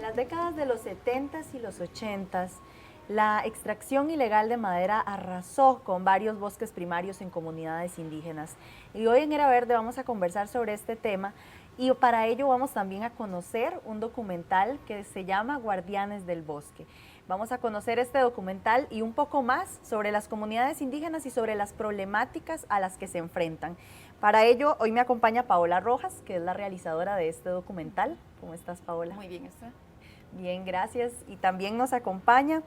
las décadas de los 70s y los 80s, la extracción ilegal de madera arrasó con varios bosques primarios en comunidades indígenas. Y hoy en Era Verde vamos a conversar sobre este tema y para ello vamos también a conocer un documental que se llama Guardianes del Bosque. Vamos a conocer este documental y un poco más sobre las comunidades indígenas y sobre las problemáticas a las que se enfrentan. Para ello, hoy me acompaña Paola Rojas, que es la realizadora de este documental. ¿Cómo estás, Paola? Muy bien, ¿está? Bien, gracias. Y también nos acompaña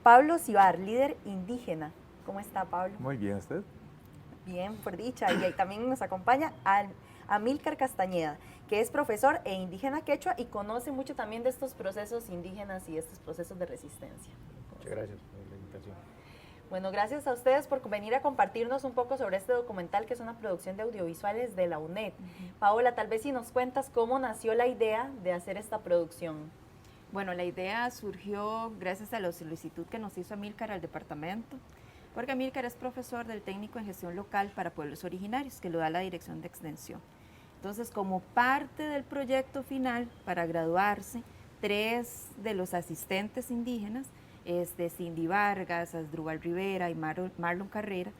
Pablo Cibar, líder indígena. ¿Cómo está, Pablo? Muy bien, ¿usted? Bien, por dicha. Y también nos acompaña Amílcar Castañeda, que es profesor e indígena quechua y conoce mucho también de estos procesos indígenas y estos procesos de resistencia. Muchas gracias por la invitación. Bueno, gracias a ustedes por venir a compartirnos un poco sobre este documental que es una producción de audiovisuales de la UNED. Paola, tal vez si nos cuentas cómo nació la idea de hacer esta producción. Bueno, la idea surgió gracias a la solicitud que nos hizo Amílcar al departamento, porque Amílcar es profesor del técnico en gestión local para pueblos originarios, que lo da la Dirección de Extensión. Entonces, como parte del proyecto final para graduarse, 3 de los asistentes indígenas, Cindy Vargas, Asdrúbal Rivera y Marlon Carrera,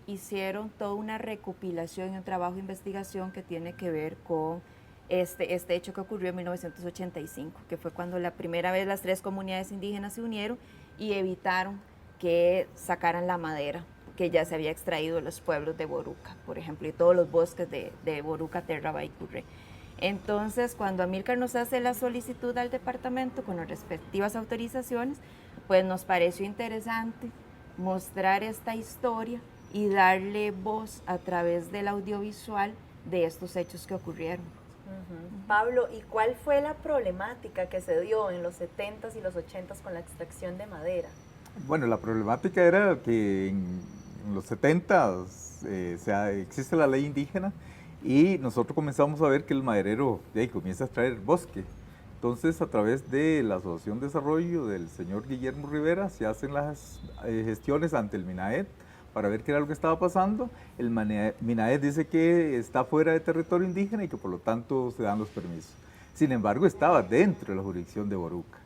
hicieron toda una recopilación y un trabajo de investigación que tiene que ver con este hecho que ocurrió en 1985, que fue cuando la primera vez las 3 comunidades indígenas se unieron y evitaron que sacaran la madera que ya se había extraído de los pueblos de Boruca, por ejemplo, y todos los bosques de Boruca, Terraba y Curré. Entonces, cuando Amílcar nos hace la solicitud al departamento con las respectivas autorizaciones, pues nos pareció interesante mostrar esta historia y darle voz a través del audiovisual de estos hechos que ocurrieron. Pablo, ¿y cuál fue la problemática que se dio en los 70s y los 80s con la extracción de madera? Bueno, la problemática era que en los 70s existe la ley indígena y nosotros comenzamos a ver que el maderero comienza a extraer bosque. Entonces, a través de la Asociación de Desarrollo del señor Guillermo Rivera, se hacen las gestiones ante el MINAED para ver qué era lo que estaba pasando. El MINAED dice que está fuera de territorio indígena y que por lo tanto se dan los permisos. Sin embargo, estaba dentro de la jurisdicción de Boruca.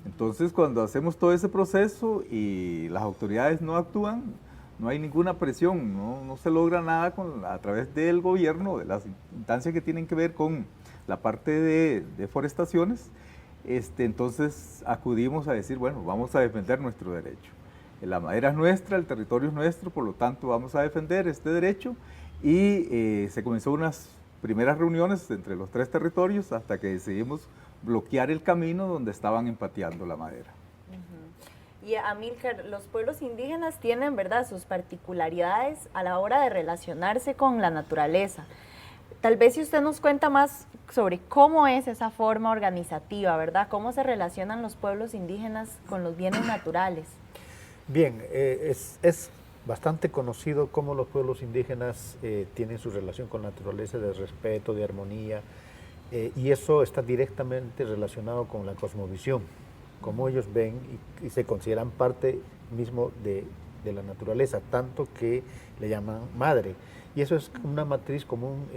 Entonces, cuando hacemos todo ese proceso y las autoridades no actúan, no hay ninguna presión, no se logra nada a través del gobierno, de las instancias que tienen que ver con la parte de deforestaciones. Entonces acudimos a decir, bueno, vamos a defender nuestro derecho. La madera es nuestra, el territorio es nuestro, por lo tanto vamos a defender este derecho y se comenzó unas primeras reuniones entre los 3 territorios hasta que decidimos bloquear el camino donde estaban empateando la madera. Y Amílcar, los pueblos indígenas tienen, ¿verdad?, sus particularidades a la hora de relacionarse con la naturaleza. Tal vez si usted nos cuenta más sobre cómo es esa forma organizativa, ¿verdad? ¿Cómo se relacionan los pueblos indígenas con los bienes naturales? Bien, es bastante conocido cómo los pueblos indígenas tienen su relación con la naturaleza de respeto, de armonía, y eso está directamente relacionado con la cosmovisión, cómo ellos ven y se consideran parte mismo de la naturaleza, tanto que le llaman madre. Y eso es una matriz común,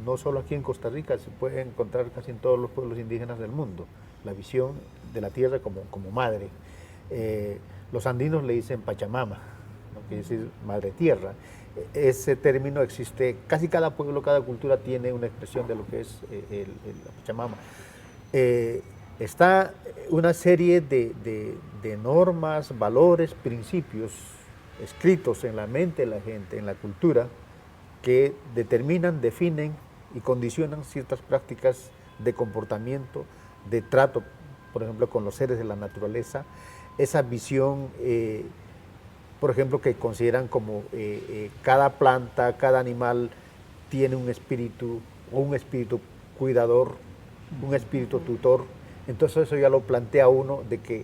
no solo aquí en Costa Rica, se puede encontrar casi en todos los pueblos indígenas del mundo, la visión de la tierra como madre. Los andinos le dicen Pachamama, ¿no? Quiere decir madre tierra. Ese término existe, casi cada pueblo, cada cultura tiene una expresión de lo que es la Pachamama. Está una serie de normas, valores, principios escritos en la mente de la gente, en la cultura, que determinan, definen y condicionan ciertas prácticas de comportamiento, de trato, por ejemplo, con los seres de la naturaleza, esa visión, por ejemplo, que consideran como cada planta, cada animal tiene un espíritu cuidador, un espíritu tutor. Entonces eso ya lo plantea uno de que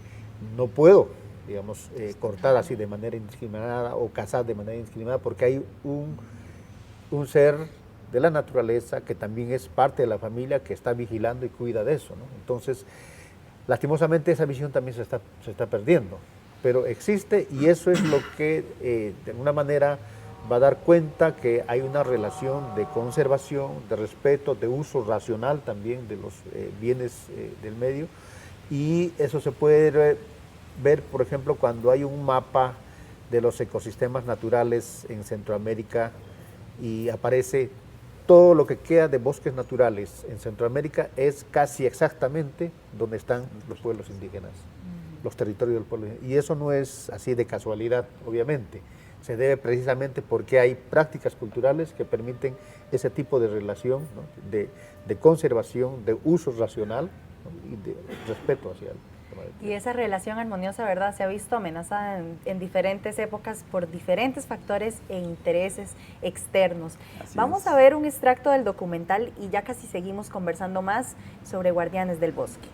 no puedo, digamos, cortar así de manera indiscriminada o cazar de manera indiscriminada porque hay un ser de la naturaleza que también es parte de la familia que está vigilando y cuida de eso, ¿no? Entonces, lastimosamente esa visión también se está perdiendo, pero existe y eso es lo que de alguna manera va a dar cuenta que hay una relación de conservación, de respeto, de uso racional también de los bienes del medio, y eso se puede ver, por ejemplo, cuando hay un mapa de los ecosistemas naturales en Centroamérica y aparece todo lo que queda de bosques naturales en Centroamérica es casi exactamente donde están los pueblos indígenas, los territorios del pueblo indígena. Y eso no es así de casualidad, obviamente. Se debe precisamente porque hay prácticas culturales que permiten ese tipo de relación, ¿no? de conservación, de uso racional, ¿no? Y de respeto hacia el tema del Y esa relación armoniosa, ¿verdad?, se ha visto amenazada en diferentes épocas por diferentes factores e intereses externos. Así Vamos es. a ver un extracto del documental y ya casi seguimos conversando más sobre Guardianes del Bosque.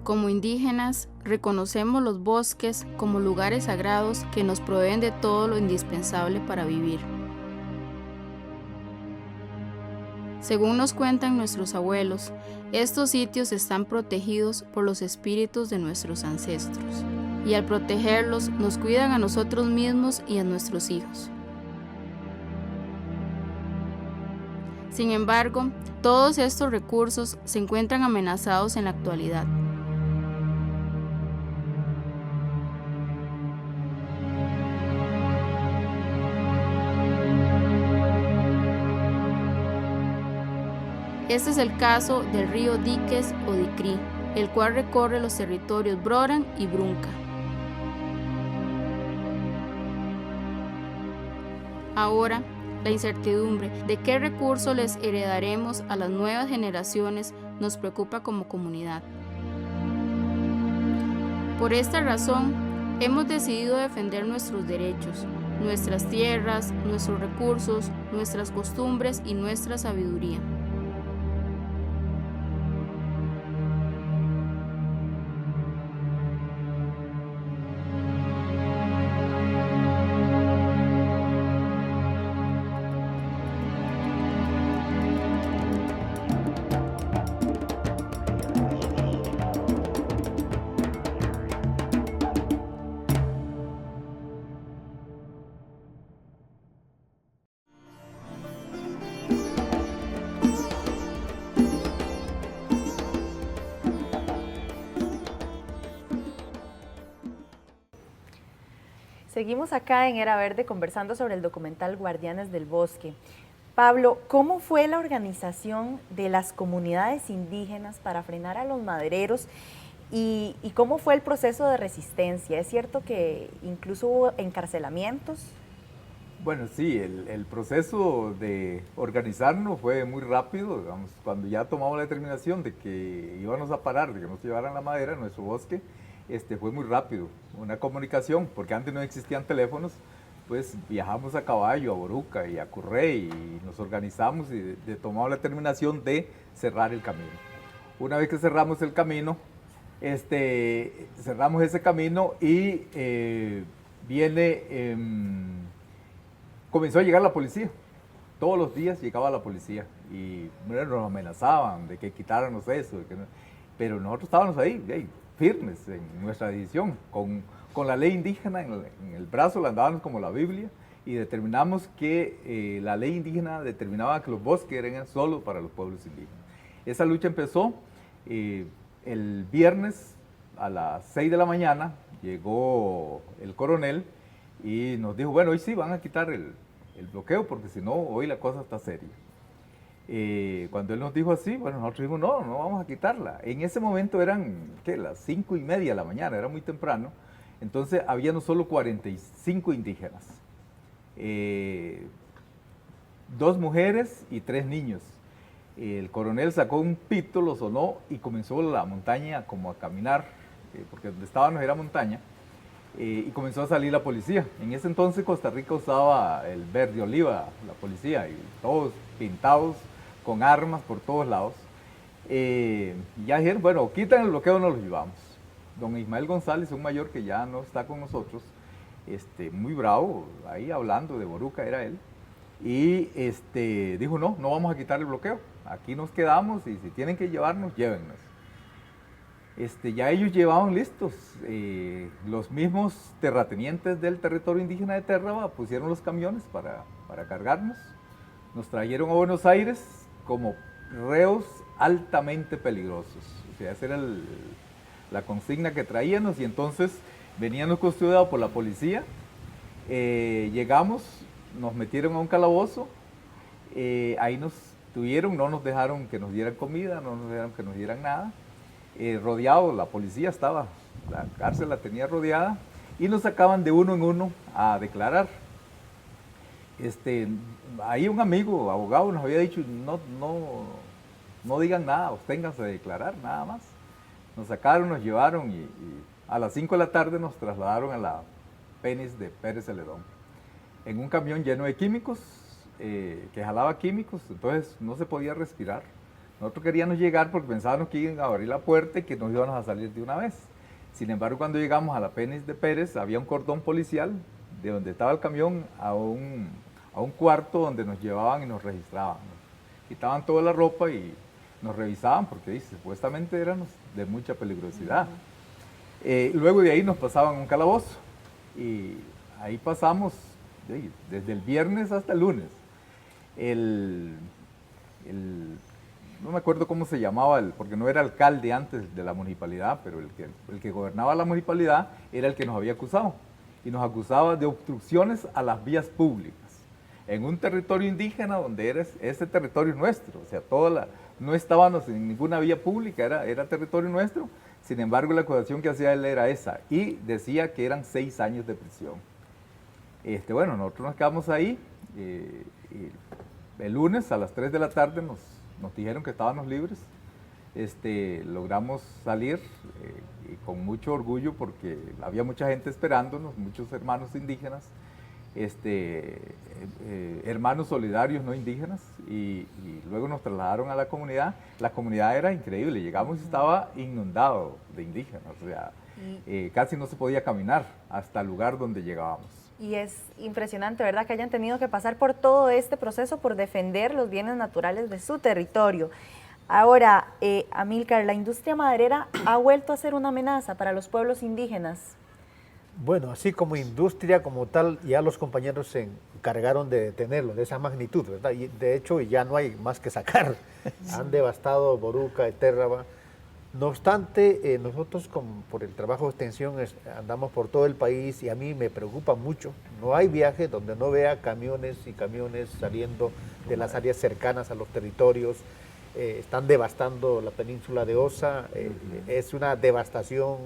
Como indígenas, reconocemos los bosques como lugares sagrados que nos proveen de todo lo indispensable para vivir. Según nos cuentan nuestros abuelos, estos sitios están protegidos por los espíritus de nuestros ancestros, y al protegerlos nos cuidan a nosotros mismos y a nuestros hijos. Sin embargo, todos estos recursos se encuentran amenazados en la actualidad. Este es el caso del río Diques o Dicrí, el cual recorre los territorios Broran y Brunca. Ahora, la incertidumbre de qué recurso les heredaremos a las nuevas generaciones nos preocupa como comunidad. Por esta razón, hemos decidido defender nuestros derechos, nuestras tierras, nuestros recursos, nuestras costumbres y nuestra sabiduría. Seguimos acá en Era Verde conversando sobre el documental Guardianes del Bosque. Pablo, ¿cómo fue la organización de las comunidades indígenas para frenar a los madereros y cómo fue el proceso de resistencia? ¿Es cierto que incluso hubo encarcelamientos? Bueno, sí, el proceso de organizarnos fue muy rápido, digamos, cuando ya tomamos la determinación de que íbamos a parar, de que nos llevaran la madera a nuestro bosque, fue muy rápido, una comunicación, porque antes no existían teléfonos, pues viajamos a caballo, a Boruca y a Currey y nos organizamos y tomamos la determinación de cerrar el camino. Una vez que cerramos el camino, cerramos ese camino y comenzó a llegar la policía. Todos los días llegaba la policía y nos amenazaban de que quitáramos eso, pero nosotros estábamos ahí firmes en nuestra decisión, con la ley indígena en el brazo, la andábamos como la Biblia, y determinamos que la ley indígena determinaba que los bosques eran solo para los pueblos indígenas. Esa lucha empezó el viernes a las 6 de la mañana, llegó el coronel y nos dijo, bueno, hoy sí van a quitar el bloqueo, porque si no, hoy la cosa está seria. Cuando él nos dijo así, bueno, nosotros dijimos, no vamos a quitarla. En ese momento eran, las 5:30 de la mañana, era muy temprano. Entonces, había no solo 45 indígenas, 2 mujeres y 3 niños. El coronel sacó un pito, lo sonó y comenzó la montaña como a caminar, porque donde estábamos era montaña. y comenzó a salir la policía. En ese entonces Costa Rica usaba el verde oliva, la policía, y todos pintados con armas por todos lados. Ya dijeron, bueno, quitan el bloqueo, nos los llevamos. Don Ismael González, un mayor que ya no está con nosotros, muy bravo, ahí hablando de Boruca, era él, y dijo, no, no vamos a quitar el bloqueo, aquí nos quedamos y si tienen que llevarnos, llévennos. Ya ellos llevaban listos, los mismos terratenientes del territorio indígena de Térraba pusieron los camiones para cargarnos, nos trajeron a Buenos Aires como reos altamente peligrosos, o sea, esa era la consigna que traíamos, y entonces veníamos custodiados por la policía, llegamos, nos metieron a un calabozo, ahí nos tuvieron, no nos dejaron que nos dieran comida, no nos dejaron que nos dieran nada, rodeado, la policía estaba, la cárcel la tenía rodeada, y nos sacaban de uno en uno a declarar. Ahí un amigo, abogado, nos había dicho, no digan nada, absténganse de declarar, nada más. Nos sacaron, nos llevaron y a las 5 de la tarde nos trasladaron a la Penis de Pérez Celedón, en un camión lleno de químicos, que jalaba químicos, entonces no se podía respirar. Nosotros queríamos llegar porque pensábamos que iban a abrir la puerta y que nos íbamos a salir de una vez. Sin embargo, cuando llegamos a la Penis de Pérez, había un cordón policial de donde estaba el camión a un cuarto donde nos llevaban y nos registraban. Nos quitaban toda la ropa y nos revisaban porque supuestamente éramos de mucha peligrosidad. Luego de ahí nos pasaban a un calabozo y ahí pasamos desde el viernes hasta el lunes. No me acuerdo cómo se llamaba, porque no era alcalde antes de la municipalidad, pero el que gobernaba la municipalidad era el que nos había acusado. Y nos acusaba de obstrucciones a las vías públicas, en un territorio indígena donde ese territorio nuestro, o sea, no estábamos en ninguna vía pública, era territorio nuestro. Sin embargo, la acusación que hacía él era esa, y decía que eran 6 años de prisión. Bueno, nosotros nos quedamos ahí, y el lunes a las 3 de la tarde nos dijeron que estábamos libres. Logramos salir y con mucho orgullo porque había mucha gente esperándonos, muchos hermanos indígenas, hermanos solidarios no indígenas, y luego nos trasladaron a la comunidad. La comunidad era increíble, llegamos y estaba inundado de indígenas, o sea, casi no se podía caminar hasta el lugar donde llegábamos. Y es impresionante, ¿verdad?, que hayan tenido que pasar por todo este proceso por defender los bienes naturales de su territorio. Ahora, Amílcar, ¿la industria maderera ha vuelto a ser una amenaza para los pueblos indígenas? Bueno, así como industria como tal, ya los compañeros se encargaron de detenerlo, de esa magnitud, ¿verdad? Y de hecho ya no hay más que sacar. Han devastado Boruca, Térraba. No obstante, nosotros por el trabajo de extensión andamos por todo el país y a mí me preocupa mucho. No hay viaje donde no vea camiones y camiones saliendo de las áreas cercanas a los territorios. Están devastando la península de Osa. Es una devastación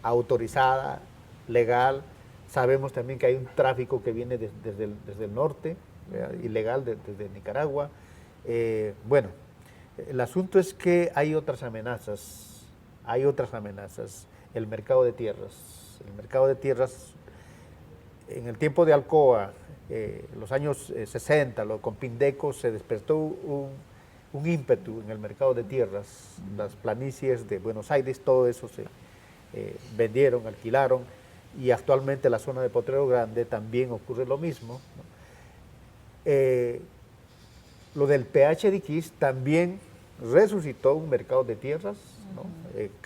autorizada, legal. Sabemos también que hay un tráfico que viene desde el norte, ilegal, desde Nicaragua. Bueno, el asunto es que hay otras amenazas. El mercado de tierras. El mercado de tierras, en el tiempo de Alcoa, los años 60, con Pindeco, se despertó un ímpetu en el mercado de tierras. Las planicies de Buenos Aires, todo eso se vendieron, alquilaron, y actualmente la zona de Potrero Grande también ocurre lo mismo, ¿no? Lo del PH de Iquís también resucitó un mercado de tierras, ¿no?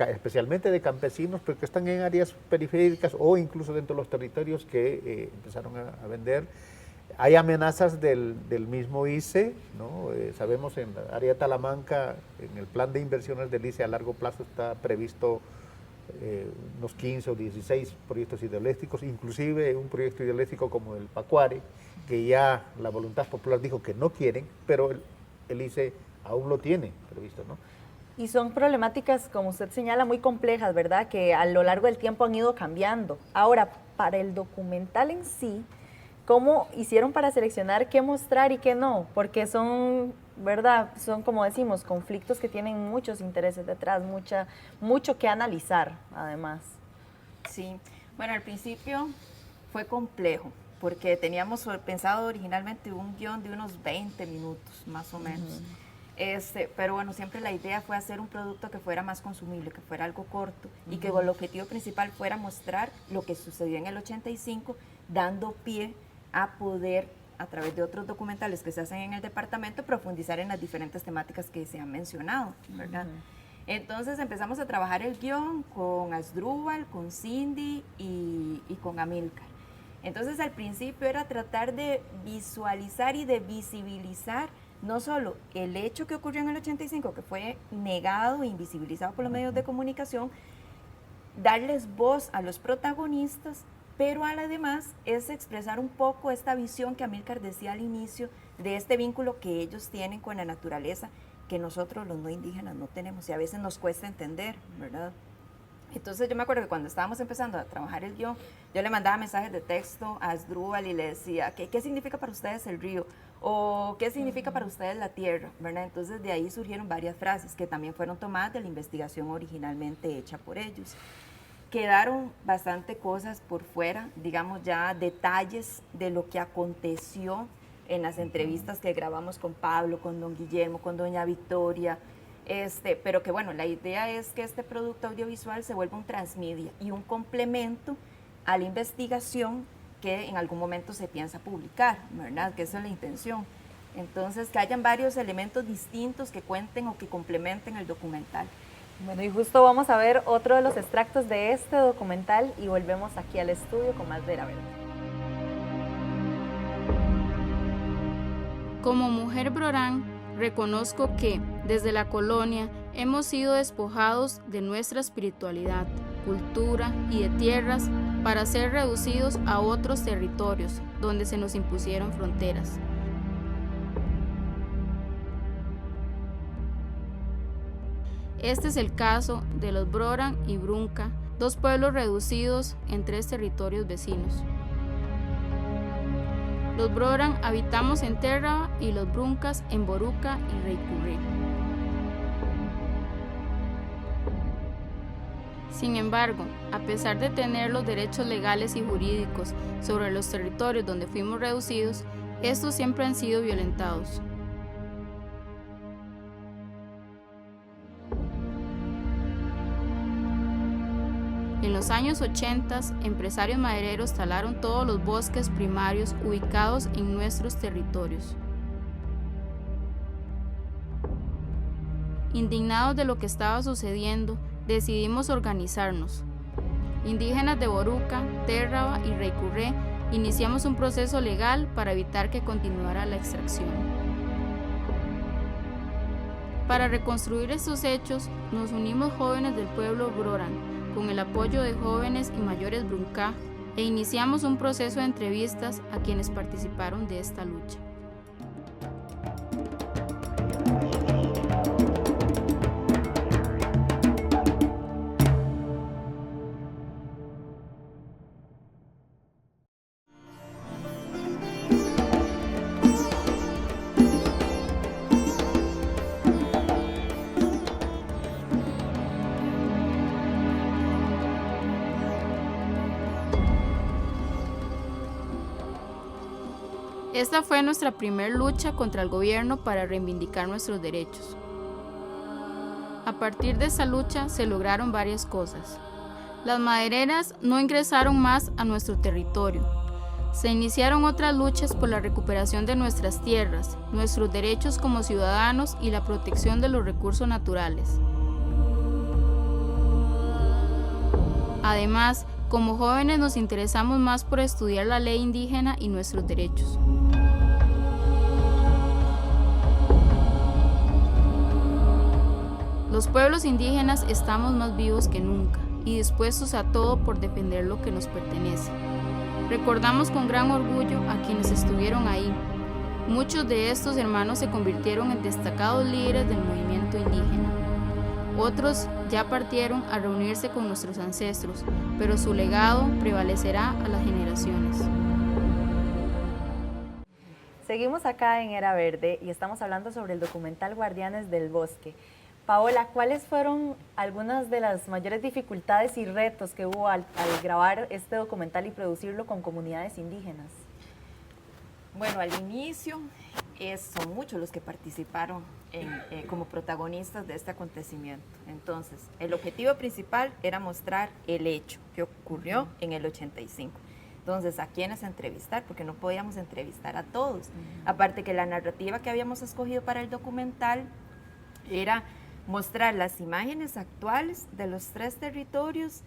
Especialmente de campesinos, pero que están en áreas periféricas o incluso dentro de los territorios que empezaron a vender. Hay amenazas del mismo ICE, ¿no? Sabemos en la área de Talamanca, en el plan de inversiones del ICE a largo plazo está previsto unos 15 o 16 proyectos hidroeléctricos, inclusive un proyecto hidroeléctrico como el Pacuare, que ya la voluntad popular dijo que no quieren, pero el ICE aún lo tiene previsto, ¿no? Y son problemáticas, como usted señala, muy complejas, ¿verdad?, que a lo largo del tiempo han ido cambiando. Ahora, para el documental en sí, ¿cómo hicieron para seleccionar qué mostrar y qué no? Porque son, ¿verdad?, son, como decimos, conflictos que tienen muchos intereses detrás, mucho que analizar, además. Sí, Bueno, al principio fue complejo, porque teníamos pensado originalmente un guión de unos 20 minutos, más o menos. Pero bueno, siempre la idea fue hacer un producto que fuera más consumible, que fuera algo corto y que el objetivo principal fuera mostrar lo que sucedió en el 85, dando pie a poder, a través de otros documentales que se hacen en el departamento, profundizar en las diferentes temáticas que se han mencionado, ¿verdad? Entonces empezamos a trabajar el guión con Asdrúbal, con Cindy y con Amílcar. Entonces al principio era tratar de visualizar y de visibilizar no solo el hecho que ocurrió en el 85, que fue negado e invisibilizado por los medios de comunicación, darles voz a los protagonistas, pero además es expresar un poco esta visión que Amílcar decía al inicio, de este vínculo que ellos tienen con la naturaleza, que nosotros los no indígenas no tenemos y a veces nos cuesta entender, ¿verdad? Entonces yo me acuerdo que cuando estábamos empezando a trabajar el guión, yo le mandaba mensajes de texto a Asdrúbal y le decía, ¿qué significa para ustedes el río? O ¿qué significa para ustedes la tierra? ¿Verdad? Entonces de ahí surgieron varias frases que también fueron tomadas de la investigación originalmente hecha por ellos. Quedaron bastante cosas por fuera, digamos ya detalles de lo que aconteció en las entrevistas que grabamos con Pablo, con don Guillermo, con doña Victoria, pero que bueno, la idea es que este producto audiovisual se vuelva un transmedia y un complemento a la investigación que en algún momento se piensa publicar, ¿verdad? Que esa es la intención. Entonces, que hayan varios elementos distintos que cuenten o que complementen el documental. Bueno, y justo vamos a ver otro de los extractos de este documental y volvemos aquí al estudio con más de Era Verde. Como mujer brorán, reconozco que, desde la colonia, hemos sido despojados de nuestra espiritualidad, cultura y de tierras para ser reducidos a otros territorios donde se nos impusieron fronteras. Este es el caso de los Brorán y Brunca, dos pueblos reducidos en 3 territorios vecinos. Los Brorán habitamos en Térraba y los Bruncas en Boruca y Reycurré. Sin embargo, a pesar de tener los derechos legales y jurídicos sobre los territorios donde fuimos reducidos, estos siempre han sido violentados. En los años 80, empresarios madereros talaron todos los bosques primarios ubicados en nuestros territorios. Indignados de lo que estaba sucediendo, decidimos organizarnos. Indígenas de Boruca, Térraba y Reycurré iniciamos un proceso legal para evitar que continuara la extracción. Para reconstruir estos hechos, nos unimos jóvenes del pueblo Brorán, con el apoyo de jóvenes y mayores Brunca, e iniciamos un proceso de entrevistas a quienes participaron de esta lucha. Esta fue nuestra primera lucha contra el gobierno para reivindicar nuestros derechos. A partir de esta lucha se lograron varias cosas. Las madereras no ingresaron más a nuestro territorio. Se iniciaron otras luchas por la recuperación de nuestras tierras, nuestros derechos como ciudadanos y la protección de los recursos naturales. Además, como jóvenes nos interesamos más por estudiar la ley indígena y nuestros derechos. Los pueblos indígenas estamos más vivos que nunca y dispuestos a todo por defender lo que nos pertenece. Recordamos con gran orgullo a quienes estuvieron ahí. Muchos de estos hermanos se convirtieron en destacados líderes del movimiento indígena. Otros ya partieron a reunirse con nuestros ancestros, pero su legado prevalecerá a las generaciones. Seguimos acá en Era Verde y estamos hablando sobre el documental Guardianes del Bosque. Paola, ¿cuáles fueron algunas de las mayores dificultades y retos que hubo al grabar este documental y producirlo con comunidades indígenas? Bueno, al inicio son muchos los que participaron como protagonistas de este acontecimiento. Entonces, el objetivo principal era mostrar el hecho que ocurrió en el 85. Entonces, ¿a quiénes entrevistar? Porque no podíamos entrevistar a todos. Aparte que la narrativa que habíamos escogido para el documental era mostrar las imágenes actuales de los 3 territorios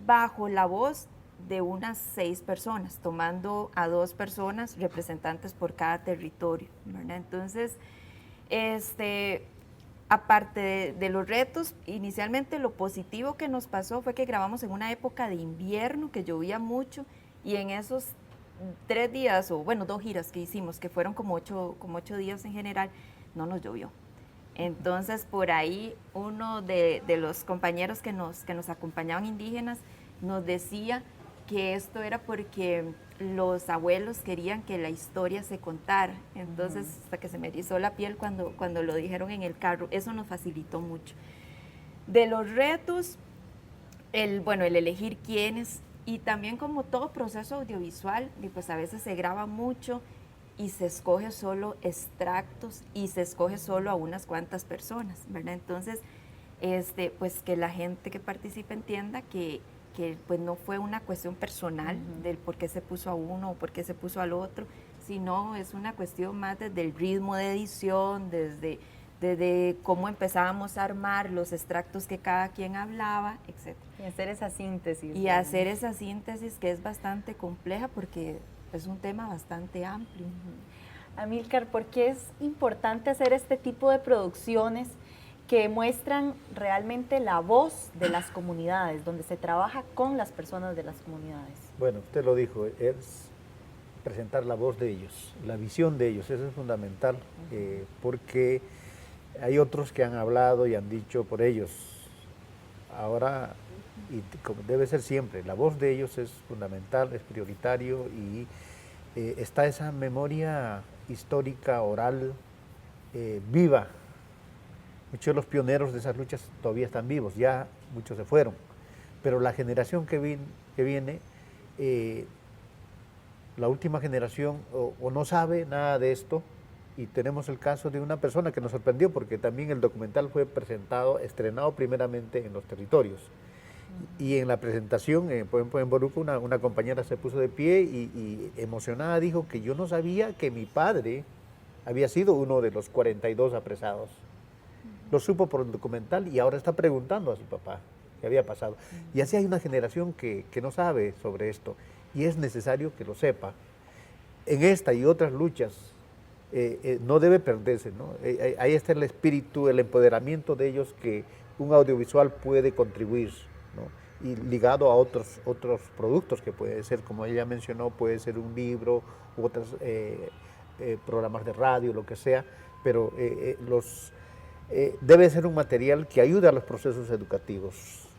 bajo la voz de unas 6 personas, tomando a 2 personas representantes por cada territorio, ¿verdad? Entonces, aparte de los retos, inicialmente lo positivo que nos pasó fue que grabamos en una época de invierno, que llovía mucho, y en esos 3 días, o bueno, 2 giras que hicimos, que fueron como 8 días en general, no nos llovió. Entonces, por ahí uno de los compañeros que nos acompañaban indígenas nos decía que esto era porque los abuelos querían que la historia se contara. Entonces, hasta que se me erizó la piel cuando lo dijeron en el carro, eso nos facilitó mucho. De los retos, el elegir quiénes, y también como todo proceso audiovisual, y pues a veces se graba mucho y se escoge solo extractos y se escoge solo a unas cuantas personas, ¿verdad? Entonces, pues que la gente que participa entienda que pues no fue una cuestión personal del por qué se puso a uno o por qué se puso al otro, sino es una cuestión más desde el ritmo de edición, desde cómo empezábamos a armar los extractos que cada quien hablaba, etc. Y hacer esa síntesis. Y hacer esa síntesis que es bastante compleja porque es un tema bastante amplio. Amílcar, ¿por qué es importante hacer este tipo de producciones que muestran realmente la voz de las comunidades, donde se trabaja con las personas de las comunidades? Bueno, usted lo dijo, es presentar la voz de ellos, la visión de ellos, eso es fundamental, porque hay otros que han hablado y han dicho por ellos. Ahora, y como debe ser siempre, la voz de ellos es fundamental, es prioritario, y está esa memoria histórica, oral, viva. Muchos de los pioneros de esas luchas todavía están vivos, ya muchos se fueron, pero la generación que viene, la última generación o no sabe nada de esto, y tenemos el caso de una persona que nos sorprendió porque también el documental fue estrenado primeramente en los territorios. Y en la presentación, por ejemplo, en Boruco, una compañera se puso de pie y emocionada dijo que yo no sabía que mi padre había sido uno de los 42 apresados. Lo supo por el documental y ahora está preguntando a su papá qué había pasado. Y así hay una generación que no sabe sobre esto y es necesario que lo sepa. En esta y otras luchas no debe perderse, ¿no? Ahí está el espíritu, el empoderamiento de ellos que un audiovisual puede contribuir, ¿no? Y ligado a otros productos que puede ser, como ella mencionó, puede ser un libro u otros programas de radio, lo que sea, pero debe ser un material que ayude a los procesos educativos,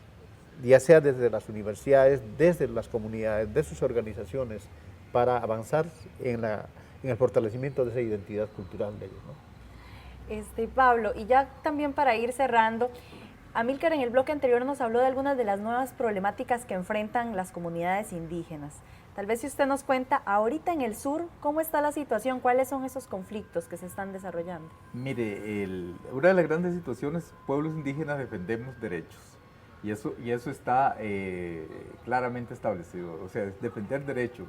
ya sea desde las universidades, desde las comunidades, de sus organizaciones, para avanzar en el fortalecimiento de esa identidad cultural de ellos, ¿no? Pablo, y ya también para ir cerrando, Amílcar en el bloque anterior nos habló de algunas de las nuevas problemáticas que enfrentan las comunidades indígenas. Tal vez si usted nos cuenta, ahorita en el sur, ¿cómo está la situación? ¿Cuáles son esos conflictos que se están desarrollando? Mire, una de las grandes situaciones, pueblos indígenas defendemos derechos. Y eso está claramente establecido. O sea, es defender derecho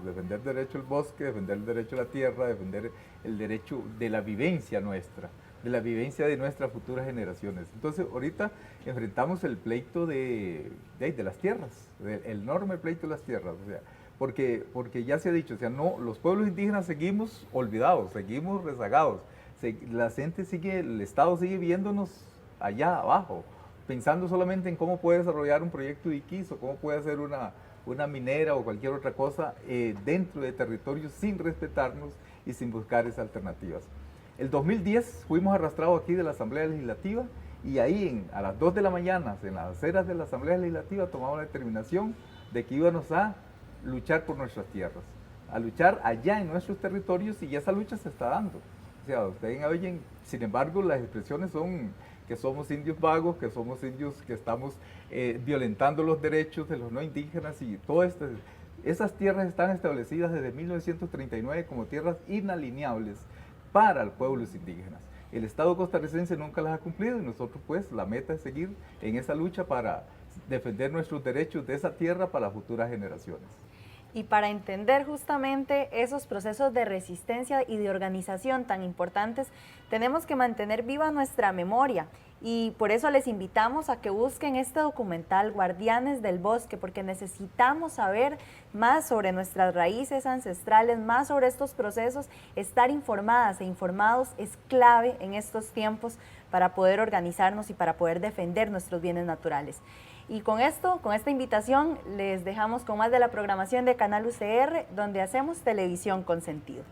al bosque, defender el derecho a la tierra, defender el derecho de la vivencia nuestra, de la vivencia de nuestras futuras generaciones. Entonces, ahorita enfrentamos el pleito de las tierras, el enorme pleito de las tierras. O sea, porque ya se ha dicho, o sea, no, los pueblos indígenas seguimos olvidados, seguimos rezagados. El Estado sigue viéndonos allá abajo, pensando solamente en cómo puede desarrollar un proyecto de Iquis o cómo puede hacer una minera o cualquier otra cosa dentro de territorios sin respetarnos y sin buscar esas alternativas. El 2010 fuimos arrastrados aquí de la Asamblea Legislativa y ahí a las 2 de la mañana, en las aceras de la Asamblea Legislativa, tomamos la determinación de que íbamos a luchar por nuestras tierras, a luchar allá en nuestros territorios, y esa lucha se está dando. O sea, ustedes oyen, sin embargo, las expresiones son que somos indios vagos, que somos indios que estamos violentando los derechos de los no indígenas y todo esto. Esas tierras están establecidas desde 1939 como tierras inalineables para los pueblos indígenas. El Estado costarricense nunca las ha cumplido y nosotros pues la meta es seguir en esa lucha para defender nuestros derechos de esa tierra para las futuras generaciones. Y para entender justamente esos procesos de resistencia y de organización tan importantes, tenemos que mantener viva nuestra memoria. Y por eso les invitamos a que busquen este documental Guardianes del Bosque, porque necesitamos saber más sobre nuestras raíces ancestrales, más sobre estos procesos. Estar informadas e informados es clave en estos tiempos para poder organizarnos y para poder defender nuestros bienes naturales. Y con esto, con esta invitación, les dejamos con más de la programación de Canal UCR, donde hacemos televisión con sentido.